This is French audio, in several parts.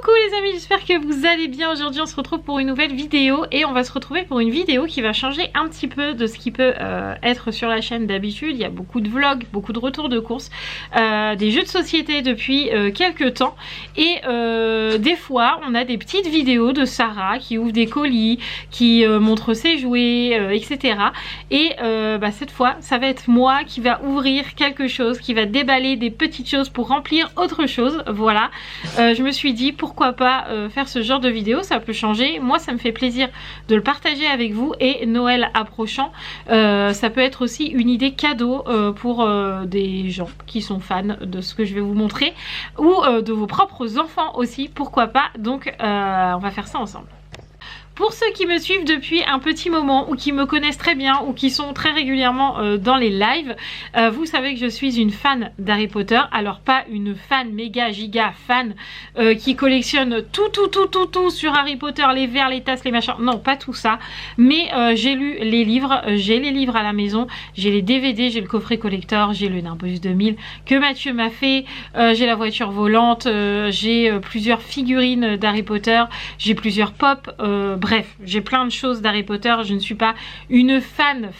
Coucou les amis, j'espère que vous allez bien. Aujourd'hui on se retrouve pour une nouvelle vidéo et on va se retrouver pour une vidéo qui va changer un petit peu de ce qui peut être sur la chaîne d'habitude. Il y a beaucoup de vlogs, beaucoup de retours de courses, des jeux de société depuis quelques temps et des fois on a des petites vidéos de Sarah qui ouvre des colis, qui montre ses jouets, etc. Et cette fois ça va être moi qui va ouvrir quelque chose, qui va déballer des petites choses pour remplir autre chose. Voilà, je me suis dit pourquoi pas faire ce genre de vidéo, ça peut changer. Moi ça me fait plaisir de le partager avec vous et Noël approchant, ça peut être aussi une idée cadeau pour des gens qui sont fans de ce que je vais vous montrer ou de vos propres enfants aussi, pourquoi pas. Donc on va faire ça ensemble. Pour ceux qui me suivent depuis un petit moment ou qui me connaissent très bien ou qui sont très régulièrement dans les lives, vous savez que je suis une fan d'Harry Potter. Alors pas une fan méga giga fan qui collectionne tout sur Harry Potter, les verres, les tasses, les machins. Non, pas tout ça. Mais j'ai lu les livres, j'ai les livres à la maison, j'ai les DVD, j'ai le coffret collector, j'ai le Nimbus 2000 que Mathieu m'a fait, j'ai la voiture volante, j'ai plusieurs figurines d'Harry Potter, j'ai plusieurs pop, bref, j'ai plein de choses d'Harry Potter. Je ne suis pas une fan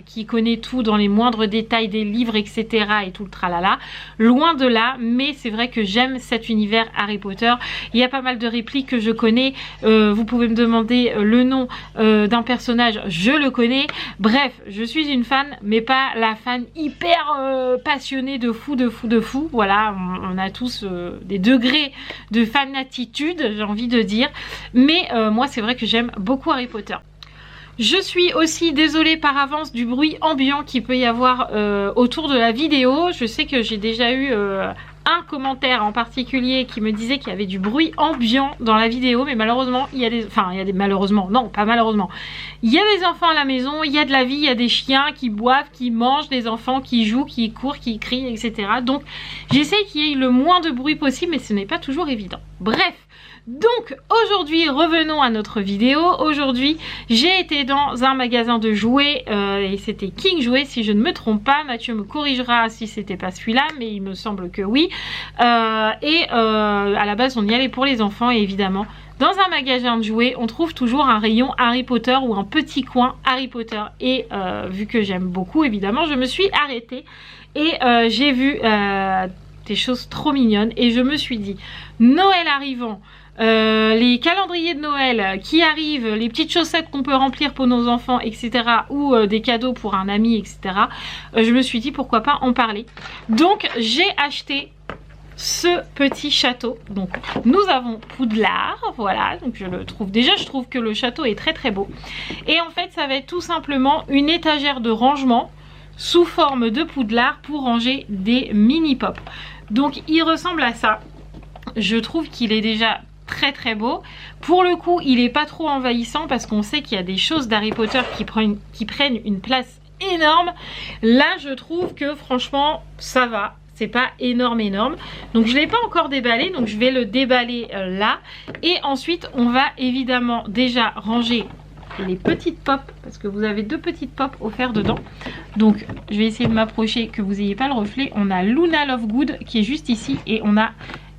qui connaît tout dans les moindres détails des livres, etc. et tout le tralala. Loin de là, mais c'est vrai que j'aime cet univers Harry Potter. Il y a pas mal de répliques que je connais. Vous pouvez me demander le nom d'un personnage, je le connais. Bref, je suis une fan, mais pas la fan hyper passionnée de fou. Voilà, on a tous des degrés de fanatitude, j'ai envie de dire. Mais moi, c'est vrai que j'aime beaucoup Harry Potter. Je suis aussi désolée par avance du bruit ambiant qu'il peut y avoir autour de la vidéo. Je sais que j'ai déjà eu un commentaire en particulier qui me disait qu'il y avait du bruit ambiant dans la vidéo, mais malheureusement il y a des malheureusement, non pas malheureusement, il y a des enfants à la maison, il y a de la vie, il y a des chiens qui boivent, qui mangent, des enfants qui jouent, qui courent, qui crient, etc. Donc j'essaie qu'il y ait le moins de bruit possible, mais ce n'est pas toujours évident. Bref, donc aujourd'hui revenons à notre vidéo. Aujourd'hui j'ai été dans un magasin de jouets et c'était King Jouets si je ne me trompe pas. Mathieu me corrigera si c'était pas celui-là, mais il me semble que oui. À la base on y allait pour les enfants et évidemment dans un magasin de jouets on trouve toujours un rayon Harry Potter ou un petit coin Harry Potter et vu que j'aime beaucoup évidemment je me suis arrêtée et j'ai vu des choses trop mignonnes et je me suis dit Noël arrivant, les calendriers de Noël qui arrivent, les petites chaussettes qu'on peut remplir pour nos enfants, etc. ou des cadeaux pour un ami, etc. Je me suis dit pourquoi pas en parler. Donc j'ai acheté ce petit château. Donc nous avons Poudlard, voilà, donc je trouve que le château est très beau. Et en fait ça va être tout simplement une étagère de rangement sous forme de Poudlard pour ranger des mini pop. Donc il ressemble à ça. Je trouve qu'il est déjà très beau. Pour le coup il est pas trop envahissant parce qu'on sait qu'il y a des choses d'Harry Potter qui prennent une place énorme. Là je trouve que franchement ça va, c'est pas énorme. Donc je l'ai pas encore déballé, donc je vais le déballer là et ensuite on va évidemment déjà ranger les petites pop parce que vous avez deux petites pop offertes dedans. Donc je vais essayer de m'approcher que vous n'ayez pas le reflet. On a Luna Lovegood qui est juste ici et on a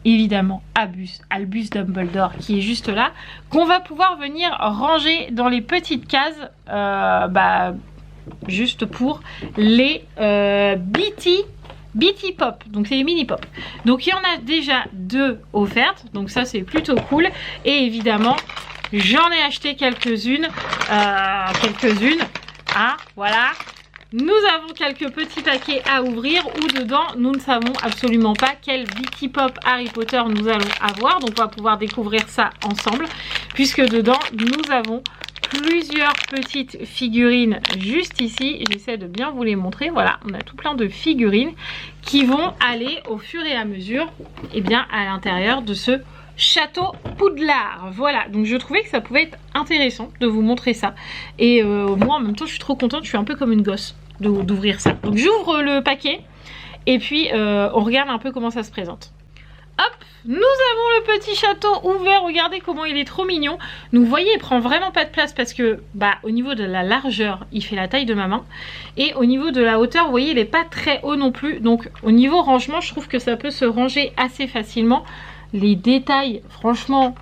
évidemment Albus Dumbledore qui est juste là, qu'on va pouvoir venir ranger dans les petites cases juste pour les BT Pop, donc c'est les mini pop. Donc il y en a déjà deux offertes, donc ça c'est plutôt cool. Et évidemment j'en ai acheté quelques-unes, hein, voilà. Nous avons quelques petits paquets à ouvrir où dedans nous ne savons absolument pas quel BT Pop Harry Potter nous allons avoir. Donc on va pouvoir découvrir ça ensemble puisque dedans nous avons plusieurs petites figurines juste ici. J'essaie de bien vous les montrer. Voilà, on a tout plein de figurines qui vont aller au fur et à mesure à l'intérieur de ce château Poudlard. Voilà, donc je trouvais que ça pouvait être intéressant de vous montrer ça. Et moi en même temps je suis trop contente, je suis un peu comme une gosse d'ouvrir ça. Donc j'ouvre le paquet et puis on regarde un peu comment ça se présente. Hop, nous avons le petit château ouvert, regardez comment il est trop mignon. Donc vous voyez il prend vraiment pas de place parce que au niveau de la largeur il fait la taille de ma main. Et au niveau de la hauteur vous voyez il est pas très haut non plus. Donc au niveau rangement je trouve que ça peut se ranger assez facilement. Les détails, franchement,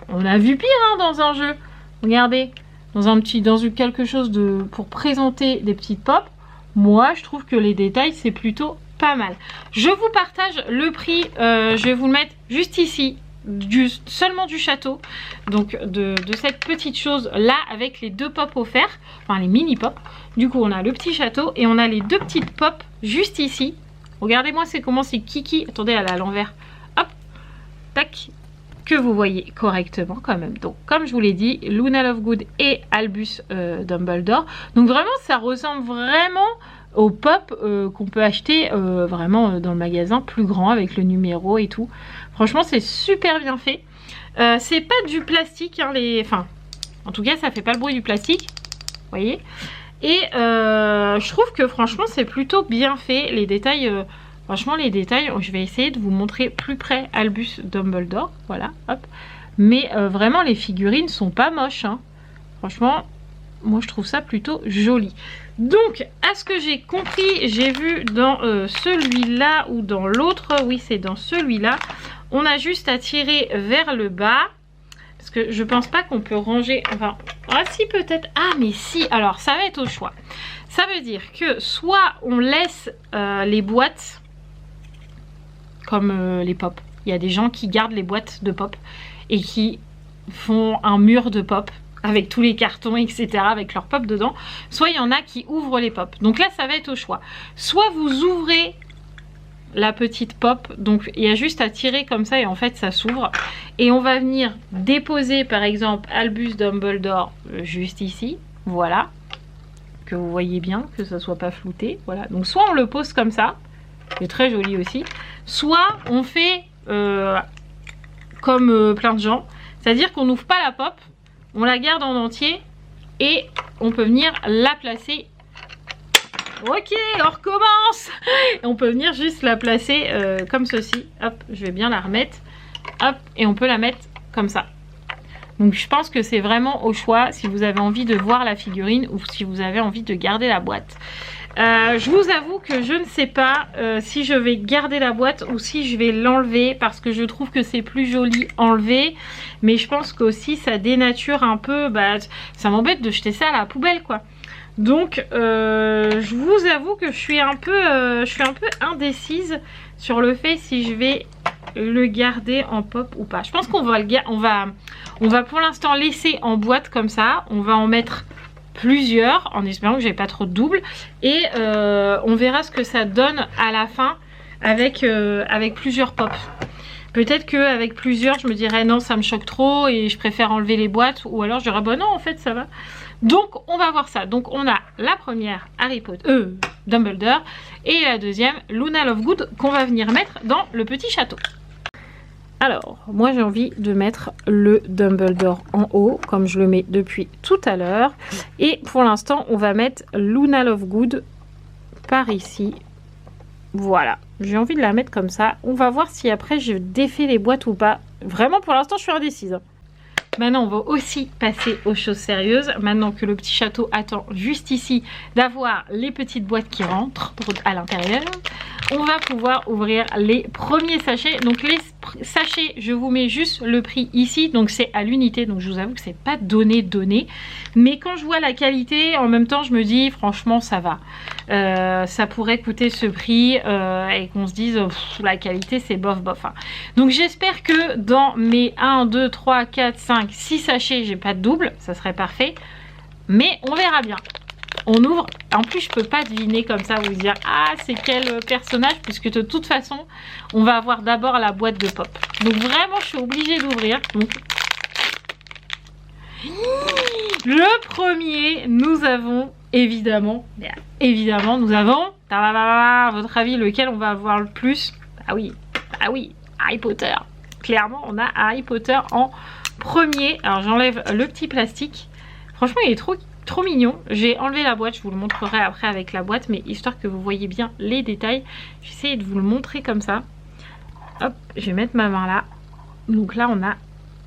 on a vu pire hein, dans un jeu. Regardez, dans quelque chose pour présenter des petites pop. Moi, je trouve que les détails, c'est plutôt pas mal. Je vous partage le prix. Je vais vous le mettre juste ici. Seulement du château. Donc, de cette petite chose là avec les 2 pops offerts. Enfin, les mini pops. Du coup, on a le petit château et on a les 2 petites pops juste ici. Regardez-moi, c'est comment c'est kiki. Attendez, elle est à l'envers. Hop. Tac. Que vous voyez correctement quand même. Donc comme je vous l'ai dit, Luna Lovegood et Albus Dumbledore. Donc vraiment ça ressemble vraiment au pop qu'on peut acheter vraiment dans le magasin plus grand avec le numéro et tout. Franchement c'est super bien fait. C'est pas du plastique hein, enfin en tout cas ça fait pas le bruit du plastique. Vous voyez. Et je trouve que franchement c'est plutôt bien fait. Les détails franchement les détails, je vais essayer de vous montrer plus près Albus Dumbledore, voilà, hop. Mais vraiment les figurines sont pas moches, hein. Franchement, moi je trouve ça plutôt joli. Donc, à ce que j'ai compris, j'ai vu dans celui-là ou dans l'autre, oui c'est dans celui-là, on a juste à tirer vers le bas. Parce que je pense pas qu'on peut ranger, enfin, ah si peut-être, ah mais si, alors ça va être au choix. Ça veut dire que soit on laisse les boîtes comme les pop. Il y a des gens qui gardent les boîtes de pop et qui font un mur de pop avec tous les cartons, etc. avec leurs pop dedans. Soit il y en a qui ouvrent les pop. Donc là, ça va être au choix. Soit vous ouvrez la petite pop. Donc il y a juste à tirer comme ça et en fait, ça s'ouvre. Et on va venir déposer, par exemple, Albus Dumbledore juste ici. Voilà. Que vous voyez bien, que ça soit pas flouté. Voilà. Donc soit on le pose comme ça. C'est très joli aussi. Soit on fait comme plein de gens. C'est-à-dire qu'on n'ouvre pas la pop. On la garde en entier. Et on peut venir la placer. Ok, on recommence. On peut venir juste la placer comme ceci. Hop, je vais bien la remettre. Hop, et on peut la mettre comme ça. Donc je pense que c'est vraiment au choix si vous avez envie de voir la figurine ou si vous avez envie de garder la boîte. Je vous avoue que je ne sais pas si je vais garder la boîte ou si je vais l'enlever parce que je trouve que c'est plus joli enlevé. Mais je pense qu'aussi ça dénature un peu, bah, ça m'embête de jeter ça à la poubelle quoi. Donc je vous avoue que je suis un peu indécise sur le fait si je vais le garder en pop ou pas. Je pense qu'on va on va pour l'instant laisser en boîte comme ça. On va en mettre plusieurs en espérant que j'ai pas trop de double et on verra ce que ça donne à la fin avec plusieurs pops. Peut-être qu'avec plusieurs je me dirais non ça me choque trop et je préfère enlever les boîtes ou alors je dirais bah non en fait ça va. Donc on va voir ça. Donc on a la première Harry Potter, Dumbledore et la deuxième Luna Lovegood qu'on va venir mettre dans le petit château. Alors, moi j'ai envie de mettre le Dumbledore en haut, comme je le mets depuis tout à l'heure. Et pour l'instant, on va mettre Luna Lovegood par ici. Voilà, j'ai envie de la mettre comme ça. On va voir si après je défais les boîtes ou pas. Vraiment, pour l'instant, je suis indécise. Maintenant, on va aussi passer aux choses sérieuses. Maintenant que le petit château attend juste ici d'avoir les petites boîtes qui rentrent à l'intérieur, on va pouvoir ouvrir les premiers sachets. Donc les sachets, je vous mets juste le prix ici. Donc c'est à l'unité. Donc je vous avoue que c'est pas donné. Mais quand je vois la qualité, en même temps, je me dis franchement, ça va. Ça pourrait coûter ce prix et qu'on se dise la qualité, c'est bof. Hein. Donc j'espère que dans mes 1, 2, 3, 4, 5, 6 sachets, j'ai pas de double. Ça serait parfait. Mais on verra bien. On ouvre, en plus je peux pas deviner comme ça, vous dire ah c'est quel personnage, puisque de toute façon on va avoir d'abord la boîte de pop. Donc vraiment je suis obligée d'ouvrir. Le premier, nous avons évidemment nous avons, à votre avis lequel on va avoir le plus? Ah oui, Harry Potter. Clairement on a Harry Potter en premier. Alors j'enlève le petit plastique. Franchement il est trop mignon. J'ai enlevé la boîte, je vous le montrerai après avec la boîte, mais histoire que vous voyez bien les détails, j'essaie de vous le montrer comme ça. Hop, je vais mettre ma main là. Donc là on a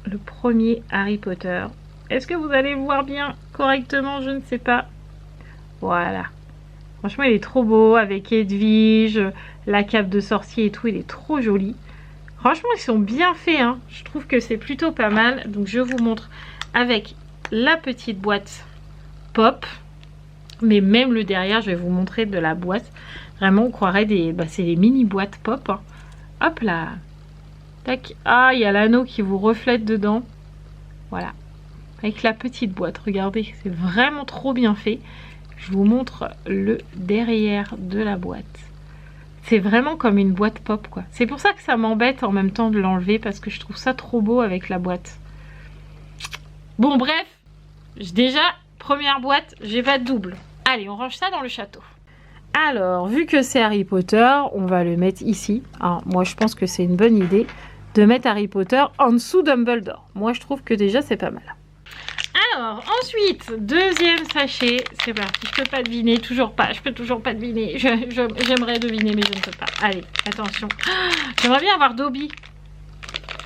le premier Harry Potter. Est-ce que vous allez le voir bien correctement? Je ne sais pas. Voilà. Franchement il est trop beau avec Edwige, la cape de sorcier et tout, il est trop joli. Franchement, ils sont bien faits, hein. Je trouve que c'est plutôt pas mal. Donc, je vous montre avec la petite boîte pop. Mais même le derrière, je vais vous montrer de la boîte. Vraiment, on croirait des... Bah, c'est des mini boîtes pop, hein. Hop là. Tac. Ah, il y a l'anneau qui vous reflète dedans. Voilà. Avec la petite boîte. Regardez, c'est vraiment trop bien fait. Je vous montre le derrière de la boîte. C'est vraiment comme une boîte pop, quoi. C'est pour ça que ça m'embête en même temps de l'enlever, parce que je trouve ça trop beau avec la boîte. Bon, bref. Déjà, première boîte, j'ai pas de double. Allez, on range ça dans le château. Alors, vu que c'est Harry Potter, on va le mettre ici. Alors, moi, je pense que c'est une bonne idée de mettre Harry Potter en dessous Dumbledore. Moi, je trouve que déjà, c'est pas mal. Alors, ensuite, deuxième sachet. C'est parti, je peux pas deviner, toujours pas. Je peux toujours pas deviner. J'aimerais deviner, mais je ne peux pas. Allez, attention. J'aimerais bien avoir Dobby.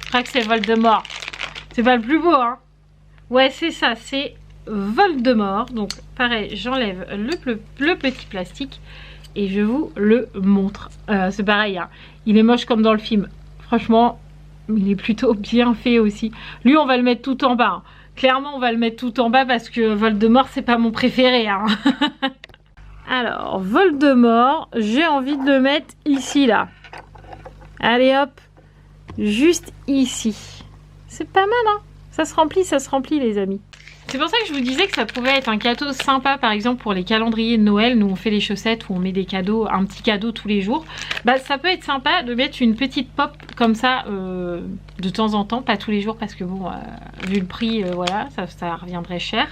Je crois que c'est Voldemort. C'est pas le plus beau, hein. Ouais, c'est ça, c'est Voldemort. Donc, pareil, j'enlève le petit plastique et je vous le montre. C'est pareil, hein. Il est moche comme dans le film. Franchement, il est plutôt bien fait aussi. Lui, on va le mettre tout en bas, hein. Clairement, on va le mettre tout en bas parce que Voldemort, c'est pas mon préféré, hein. Alors, Voldemort, j'ai envie de le mettre ici, là. Allez, hop. Juste ici. C'est pas mal, hein. Ça se remplit, les amis. C'est pour ça que je vous disais que ça pouvait être un cadeau sympa, par exemple, pour les calendriers de Noël. Nous, on fait les chaussettes où on met des cadeaux, un petit cadeau tous les jours. Bah, ça peut être sympa de mettre une petite pop comme ça de temps en temps. Pas tous les jours parce que, bon, vu le prix, voilà, ça reviendrait cher.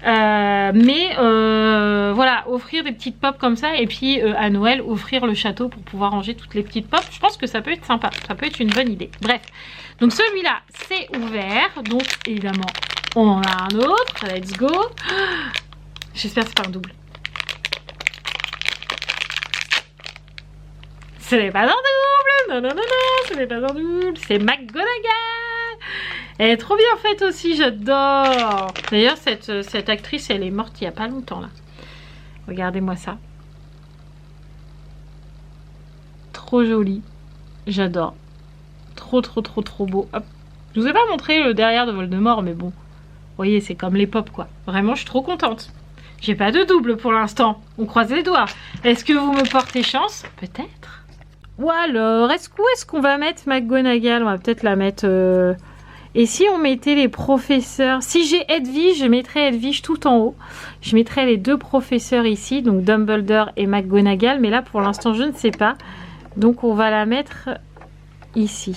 Mais voilà, offrir des petites pop comme ça. Et puis, à Noël, offrir le château pour pouvoir ranger toutes les petites pop. Je pense que ça peut être sympa. Ça peut être une bonne idée. Bref. Donc, celui-là, c'est ouvert. Donc, évidemment... on en a un autre, let's go. J'espère que c'est pas un double. Ce n'est pas un double. Non, non, non, non, ce n'est pas un double. C'est McGonagall. Elle est trop bien faite aussi, j'adore. D'ailleurs, cette actrice, elle est morte il n'y a pas longtemps, là. Regardez-moi ça. Trop jolie. J'adore. Trop, trop, trop, trop beau. Hop. Je vous ai pas montré le derrière de Voldemort, mais bon. Vous voyez, c'est comme les pop, quoi. Vraiment, je suis trop contente. J'ai pas de double pour l'instant. On croise les doigts. Est-ce que vous me portez chance? Peut-être. Ou alors, où est-ce qu'on va mettre McGonagall? On va peut-être la mettre... Et si on mettait les professeurs? Si j'ai Hedwige, je mettrais Hedwige tout en haut. Je mettrais les deux professeurs ici, donc Dumbledore et McGonagall. Mais là, pour l'instant, je ne sais pas. Donc, on va la mettre ici.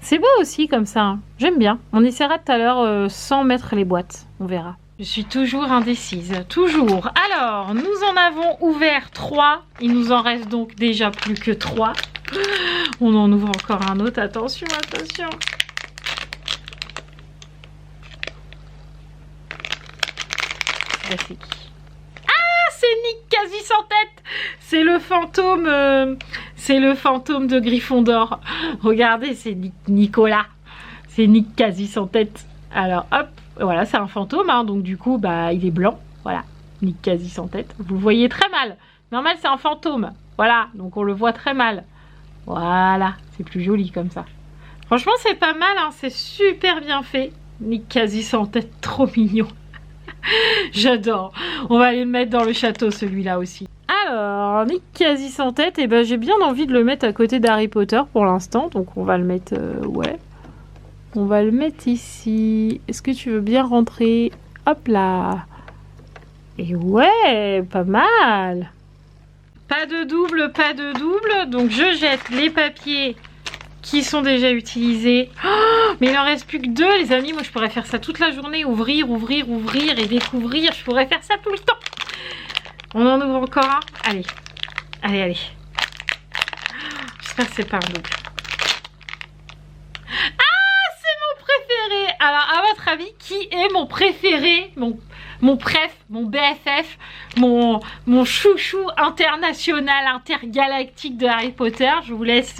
C'est beau aussi comme ça, hein. J'aime bien. On essaiera tout à l'heure sans mettre les boîtes, on verra. Je suis toujours indécise, toujours. Alors, nous en avons ouvert 3. Il nous en reste donc déjà plus que 3. On en ouvre encore un autre, attention, attention. Là, c'est qui? Ah, c'est Nick quasi sans tête. C'est le fantôme... c'est le fantôme de Gryffondor. Regardez, c'est Nicolas. C'est Nick quasi sans tête. Alors, hop, voilà, c'est un fantôme, hein, donc du coup, bah, il est blanc. Voilà, Nick quasi sans tête. Vous le voyez très mal. Normal, c'est un fantôme. Voilà, donc on le voit très mal. Voilà, c'est plus joli comme ça. Franchement, c'est pas mal, hein, c'est super bien fait. Nick quasi sans tête, trop mignon. J'adore. On va aller le mettre dans le château, celui-là aussi. Alors, Nick quasi sans tête, et ben j'ai bien envie de le mettre à côté d'Harry Potter pour l'instant. Donc on va le mettre, ouais. On va le mettre ici. Est-ce que tu veux bien rentrer? Hop là. Et ouais, pas mal. Pas de double, pas de double. Donc je jette les papiers qui sont déjà utilisés. Oh, mais il en reste plus que 2, les amis. Moi, je pourrais faire ça toute la journée. Ouvrir, ouvrir, ouvrir et découvrir. Je pourrais faire ça tout le temps. On en ouvre encore un. Allez. Allez, allez. J'espère que c'est pas un double. Ah, c'est mon préféré. Alors, à votre avis, qui est mon préféré? Mon préf, mon BFF, mon chouchou international, intergalactique de Harry Potter. Je vous laisse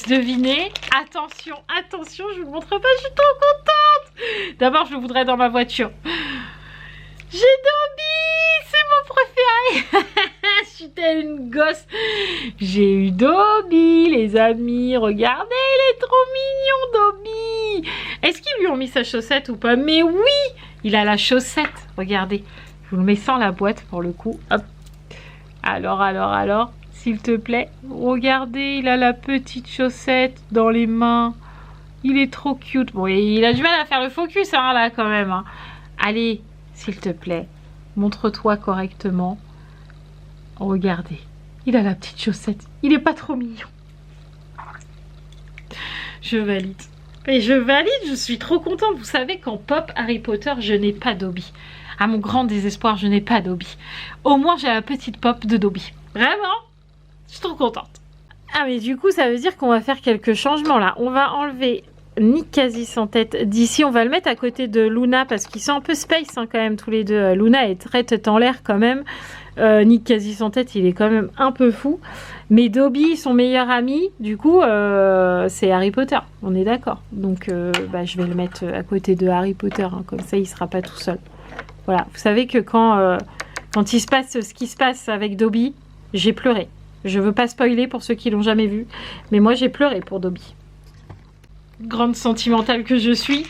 deviner. Attention, attention, je vous le montre pas, je suis trop contente. D'abord, je le voudrais dans ma voiture. J'ai Dobby, c'est mon préféré. Je suis telle une gosse. J'ai eu Dobby, les amis. Regardez, il est trop mignon, Dobby. Est-ce qu'ils lui ont mis sa chaussette ou pas? Mais oui, il a la chaussette. Regardez. Je vous le mets sans la boîte pour le coup. Hop. Alors, s'il te plaît. Regardez, il a la petite chaussette dans les mains. Il est trop cute. Bon, il a du mal à faire le focus, hein, là, quand même. Hein. Allez, s'il te plaît. Montre-toi correctement. Regardez. Il a la petite chaussette. Il est pas trop mignon. Je valide. Et je valide, je suis trop contente. Vous savez qu'en pop Harry Potter, je n'ai pas Dobby. À mon grand désespoir, je n'ai pas Dobby. Au moins, j'ai la petite pop de Dobby. Vraiment, je suis trop contente. Ah, mais du coup, ça veut dire qu'on va faire quelques changements, là. On va enlever Nick quasi sans tête d'ici. On va le mettre à côté de Luna, parce qu'ils sont un peu space, hein, quand même, tous les deux. Luna est très tête en l'air, quand même. Nick quasi sans tête, il est quand même un peu fou. Mais Dobby, son meilleur ami, du coup, c'est Harry Potter. On est d'accord. Donc, je vais le mettre à côté de Harry Potter. Hein, comme ça, il ne sera pas tout seul. Voilà. Vous savez que quand il se passe ce qui se passe avec Dobby, j'ai pleuré. Je veux pas spoiler pour ceux qui l'ont jamais vu. Mais moi, j'ai pleuré pour Dobby. Grande sentimentale que je suis.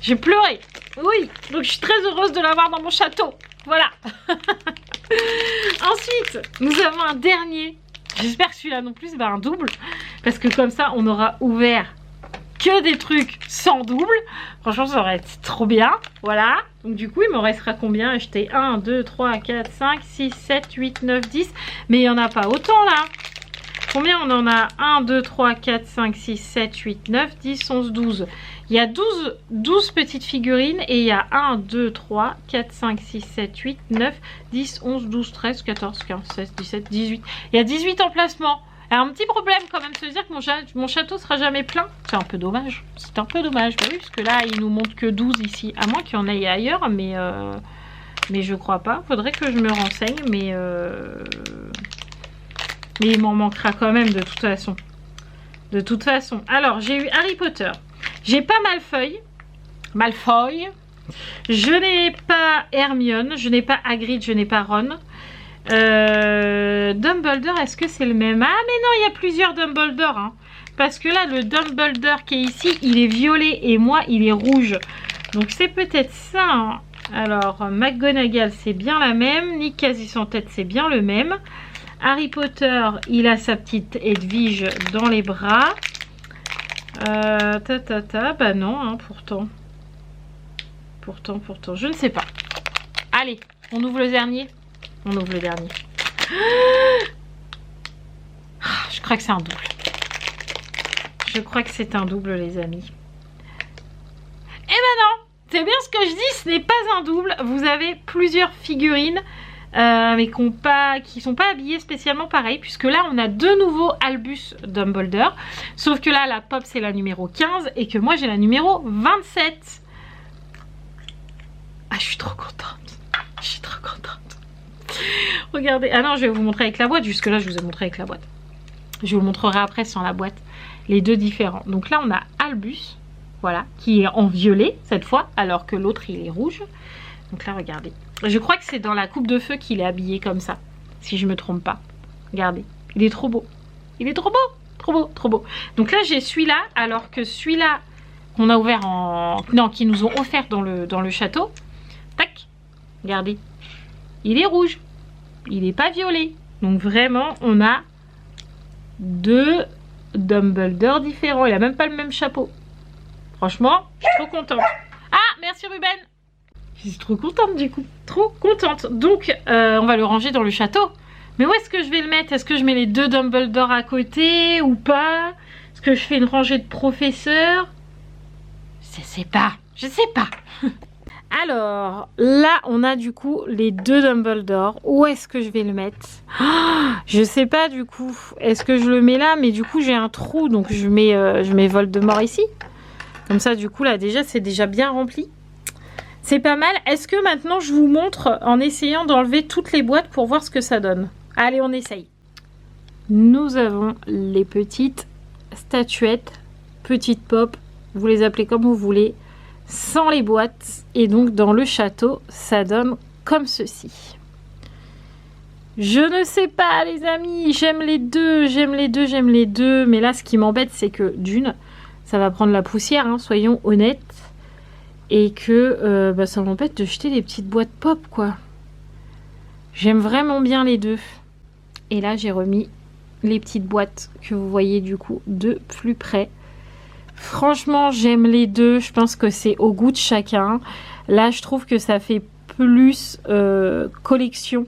J'ai pleuré. Oui. Donc, je suis très heureuse de l'avoir dans mon château. Voilà. Ensuite, nous avons un dernier. J'espère que celui-là non plus, un double. Parce que comme ça, on aura ouvert que des trucs sans double. Franchement, ça aurait été trop bien. Voilà. Donc du coup, il me restera combien à acheter? 1, 2, 3, 4, 5, 6, 7, 8, 9, 10. Mais il n'y en a pas autant là. Combien on en a? 1, 2, 3, 4, 5, 6, 7, 8, 9, 10, 11, 12. Il y a 12 petites figurines et il y a 1, 2, 3, 4, 5, 6, 7, 8, 9, 10, 11, 12, 13, 14, 15, 16, 17, 18. Il y a 18 emplacements. Alors, un petit problème quand même, se dire que mon château sera jamais plein. C'est un peu dommage. C'est un peu dommage. Bah oui, parce que là, il nous montre que 12 ici. À moins qu'il y en ait ailleurs, mais je crois pas. Faudrait que je me renseigne, mais il m'en manquera quand même de toute façon. De toute façon. Alors, j'ai eu Harry Potter. J'ai pas Malfoy. Je n'ai pas Hermione. Je n'ai pas Hagrid. Je n'ai pas Ron. Dumbledore, est-ce que c'est le même? Ah, mais non, il y a plusieurs Dumbledore. Hein. Parce que là, le Dumbledore qui est ici, il est violet et moi, il est rouge. Donc, c'est peut-être ça. Hein. Alors, McGonagall, c'est bien la même. Nick quasi sans tête, c'est bien le même. Harry Potter, il a sa petite Edwige dans les bras. Bah non, hein, pourtant. Pourtant, je ne sais pas. Allez, on ouvre le dernier. On ouvre le dernier. Je crois que c'est un double. Je crois que c'est un double, les amis. Eh ben non, c'est bien ce que je dis, ce n'est pas un double. Vous avez plusieurs figurines. Mais qui sont pas habillés spécialement pareil, puisque là on a de nouveau Albus Dumbledore, sauf que là la pop c'est la numéro 15 et que moi j'ai la numéro 27. Ah, je suis trop contente, regardez. Ah non, je vais vous montrer avec la boîte. Jusque là je vous ai montré avec la boîte, je vous montrerai après sans la boîte les deux différents. Donc là on a Albus, voilà, qui est en violet cette fois, alors que l'autre il est rouge. Donc là regardez, je crois que c'est dans la coupe de feu qu'il est habillé comme ça, si je me trompe pas. Regardez, il est trop beau. Il est trop beau. Donc là, j'ai celui-là, alors que celui-là qu'on a ouvert qu'ils nous ont offert dans le château. Tac, regardez. Il est rouge. Il n'est pas violet. Donc vraiment, on a deux Dumbledore différents. Il a même pas le même chapeau. Franchement, je suis trop contente. Ah, merci Ruben. Je suis trop contente du coup, trop contente. Donc on va le ranger dans le château. Mais où est-ce que je vais le mettre? Est-ce que je mets les deux Dumbledore à côté ou pas? Est-ce que je fais une rangée de professeurs? Je sais pas. Alors là on a du coup les deux Dumbledore. Où est-ce que je vais le mettre? Je sais pas du coup. Est-ce que je le mets là? Mais du coup j'ai un trou, donc je mets Voldemort ici. Comme ça du coup là déjà c'est déjà bien rempli. C'est pas mal. Est-ce que maintenant je vous montre en essayant d'enlever toutes les boîtes pour voir ce que ça donne? Allez, on essaye. Nous avons les petites statuettes, petites pop, vous les appelez comme vous voulez, sans les boîtes. Et donc dans le château, ça donne comme ceci. Je ne sais pas les amis, j'aime les deux, j'aime les deux, j'aime les deux. Mais là ce qui m'embête c'est que d'une, ça va prendre la poussière, hein, soyons honnêtes. Et que ça m'embête de jeter les petites boîtes pop quoi. J'aime vraiment bien les deux. Et là j'ai remis les petites boîtes que vous voyez du coup de plus près. Franchement j'aime les deux, je pense que c'est au goût de chacun. Là je trouve que ça fait plus collection.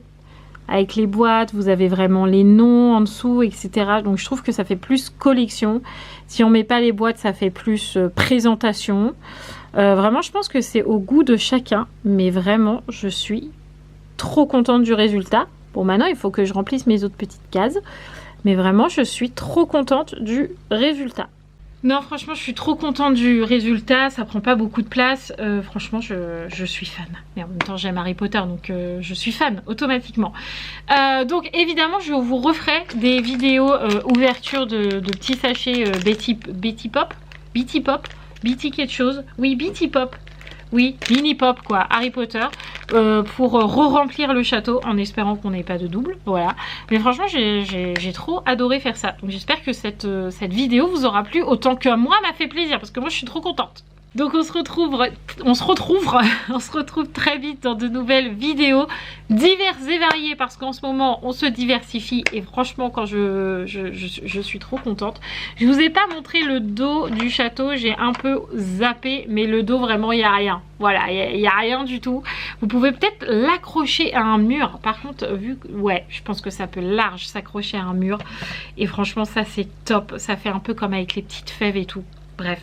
Avec les boîtes, vous avez vraiment les noms en dessous, etc. Donc je trouve que ça fait plus collection. Si on met pas les boîtes, ça fait plus présentation. Vraiment, je pense que c'est au goût de chacun. Mais vraiment, je suis trop contente du résultat. Bon, maintenant, il faut que je remplisse mes autres petites cases. Mais vraiment, je suis trop contente du résultat. Non, franchement, je suis trop contente du résultat. Ça prend pas beaucoup de place. Franchement, je suis fan. Mais en même temps, j'aime Harry Potter, donc je suis fan automatiquement. Donc, évidemment, je vous referai des vidéos ouverture de petits sachets Betty Pop. Betty quelque chose. Oui, Betty Pop. Oui, mini pop quoi, Harry Potter, pour re-remplir le château en espérant qu'on n'ait pas de double, voilà. Mais franchement, j'ai trop adoré faire ça. Donc j'espère que cette vidéo vous aura plu autant que moi m'a fait plaisir, parce que moi je suis trop contente. Donc on se retrouve très vite dans de nouvelles vidéos diverses et variées, parce qu'en ce moment on se diversifie et franchement quand je suis trop contente. Je vous ai pas montré le dos du château, j'ai un peu zappé, mais le dos vraiment il n'y a rien. Voilà, il n'y a rien du tout. Vous pouvez peut-être l'accrocher à un mur. Par contre, ouais, je pense que ça peut large s'accrocher à un mur. Et franchement ça c'est top. Ça fait un peu comme avec les petites fèves et tout. Bref.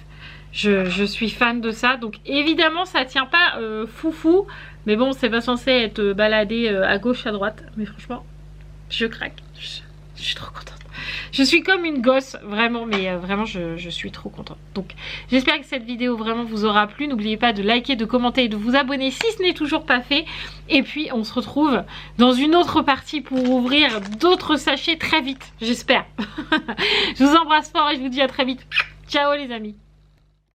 Je suis fan de ça, donc évidemment ça tient pas foufou, mais bon c'est pas censé être baladé à gauche à droite, mais franchement je craque, je suis trop contente. Je suis comme une gosse vraiment, mais vraiment je suis trop contente. Donc j'espère que cette vidéo vraiment vous aura plu. N'oubliez pas de liker, de commenter et de vous abonner si ce n'est toujours pas fait. Et puis on se retrouve dans une autre partie pour ouvrir d'autres sachets très vite, j'espère. Je vous embrasse fort et je vous dis à très vite. Ciao les amis.